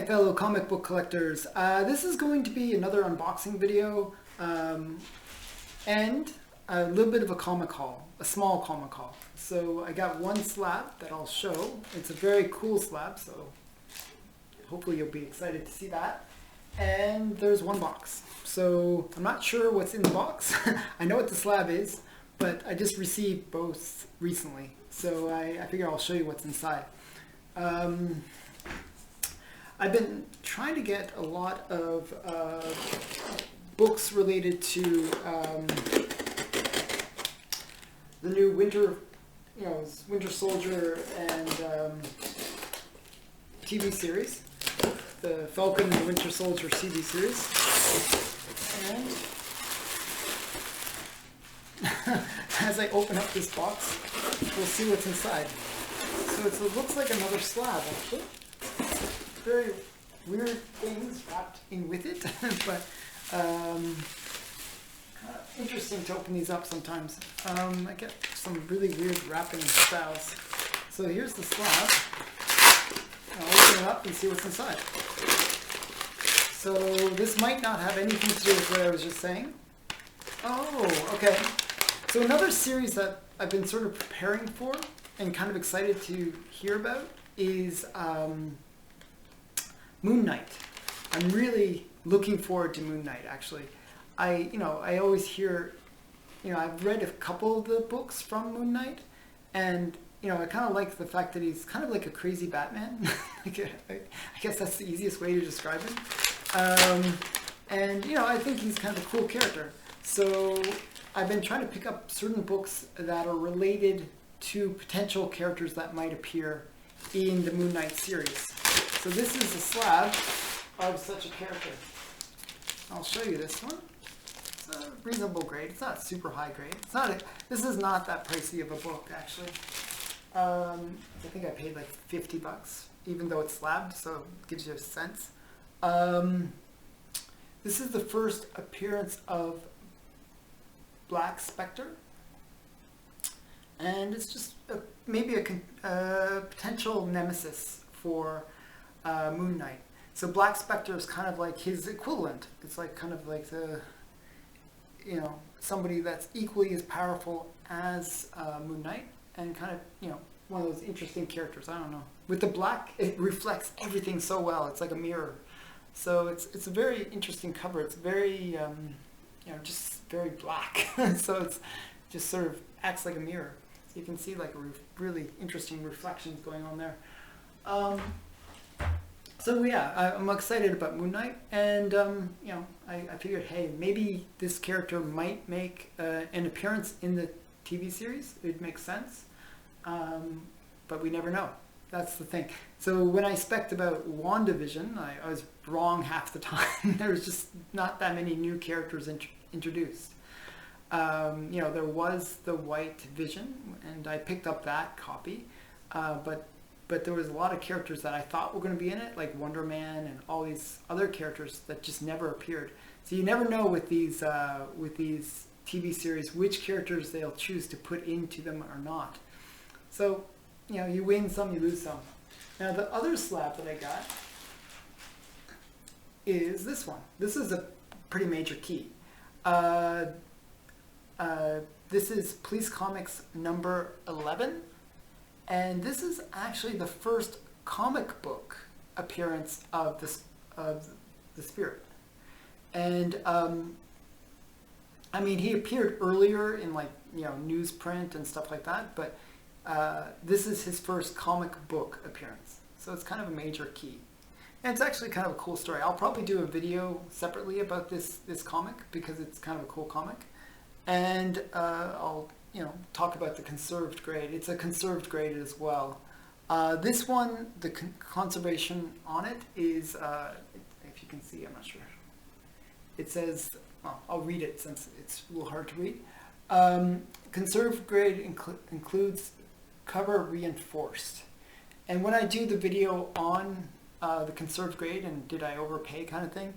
fellow comic book collectors. This is going to be another unboxing video and a little bit of a comic haul, a small comic haul. So I got one slab that I'll show. It's a very cool slab, so hopefully you'll be excited to see that. And there's one box. So I'm not sure what's in the box. I know what the slab is, but I just received both recently. So I figure I'll show you what's inside. I've been trying to get a lot of books related to the new Winter Soldier and TV series, the Falcon and the Winter Soldier TV series, and as I open up this box, we'll see what's inside. So it looks like another slab, actually. Very weird things wrapped in with it, but interesting to open these up sometimes. I get some really weird wrapping styles. So here's the slab. I'll open it up and see what's inside. So this might not have anything to do with what I was just saying. Oh, okay. So another series that I've been sort of preparing for and kind of excited to hear about is Moon Knight. I'm really looking forward to Moon Knight, actually. I always hear, I've read a couple of the books from Moon Knight, and, I kind of like the fact that he's kind of like a crazy Batman. I guess that's the easiest way to describe him. And, I think he's kind of a cool character. So I've been trying to pick up certain books that are related to potential characters that might appear in the Moon Knight series. So this is a slab of such a character. I'll show you this one. It's a reasonable grade. It's not super high grade. This is not that pricey of a book, actually. I think I paid like $50, even though it's slabbed, so it gives you a sense. This is the first appearance of Black Spectre, and it's just maybe a potential nemesis for Moon Knight. So Black Spectre is kind of like his equivalent. It's like kind of like the, somebody that's equally as powerful as Moon Knight, and kind of, one of those interesting characters. I don't know. With the black, it reflects everything so well. It's like a mirror. So it's a very interesting cover. It's very, just very black. So it's just sort of acts like a mirror. So you can see like really interesting reflections going on there. So yeah, I'm excited about Moon Knight, and I figured, hey, maybe this character might make an appearance in the TV series. It makes sense, but we never know. That's the thing. So when I spec'd about WandaVision, I was wrong half the time. There was just not that many new characters introduced. There was the White Vision, and I picked up that copy, but there was a lot of characters that I thought were going to be in it, like Wonder Man and all these other characters that just never appeared. So you never know with these TV series which characters they'll choose to put into them or not. So, you win some, you lose some. Now the other slab that I got is this one. This is a pretty major key. This is Police Comics number 11. And this is actually the first comic book appearance of the Spirit. And he appeared earlier in newsprint and stuff like that, but this is his first comic book appearance. So it's kind of a major key. And it's actually kind of a cool story. I'll probably do a video separately about this comic because it's kind of a cool comic. And I'll talk about the conserved grade. It's a conserved grade as well. This one, the conservation on it is, if you can see, I'm not sure. It says, well, I'll read it since it's a little hard to read. Conserved grade includes cover reinforced. And when I do the video on the conserved grade and did I overpay kind of thing,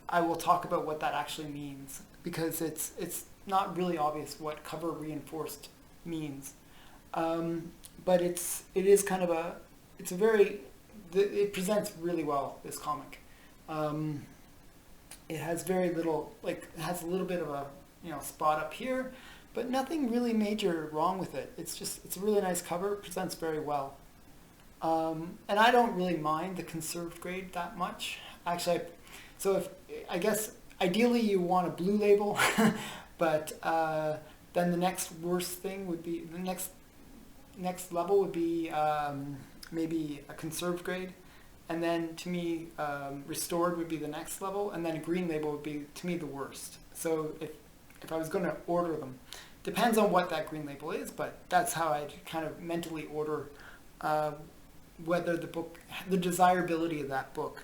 I will talk about what that actually means, because it's not really obvious what cover reinforced means. But it is kind of it's a very it presents really well, this comic. It has very little, like, it has a little bit of a, spot up here, but nothing really major wrong with it. It's a really nice cover, presents very well. And I don't really mind the conserved grade that much. Actually, I guess ideally you want a blue label, but then the next worst thing would be, the next level would be maybe a conserved grade. And then to me, restored would be the next level, and then a green label would be, to me, the worst. So if I was going to order them, depends on what that green label is, but that's how I'd kind of mentally order whether the desirability of that book.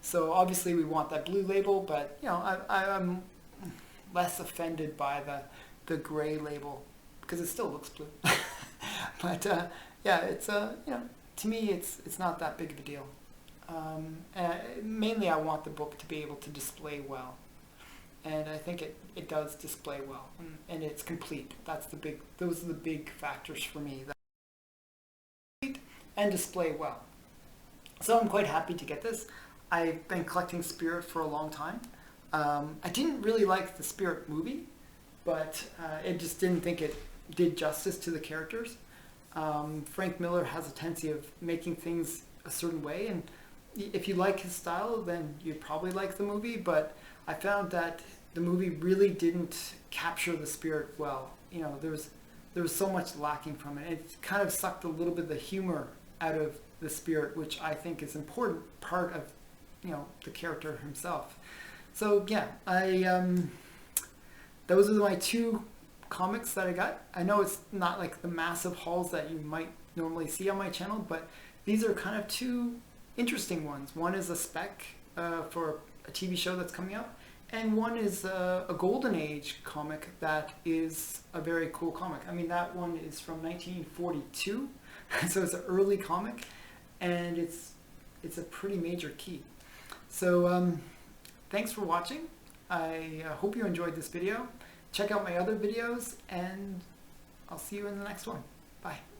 So obviously we want that blue label, but I'm less offended by the gray label because it still looks blue. But yeah, it's to me it's not that big of a deal. Mainly I want the book to be able to display well, and I think it does display well, and it's complete. Those are the big factors for me. And display well. So I'm quite happy to get this. I've been collecting Spirit for a long time. I didn't really like the Spirit movie, but I just didn't think it did justice to the characters. Frank Miller has a tendency of making things a certain way, and if you like his style, then you'd probably like the movie, but I found that the movie really didn't capture the Spirit well. There was so much lacking from it. It kind of sucked a little bit of the humor out of the Spirit, which I think is an important part of, the character himself. So yeah, those are my two comics that I got. I know it's not like the massive hauls that you might normally see on my channel, but these are kind of two interesting ones. One is a spec for a TV show that's coming out, and one is a Golden Age comic that is a very cool comic. I mean, that one is from 1942, so it's an early comic, and it's a pretty major key. So thanks for watching. I hope you enjoyed this video. Check out my other videos, and I'll see you in the next one. Bye.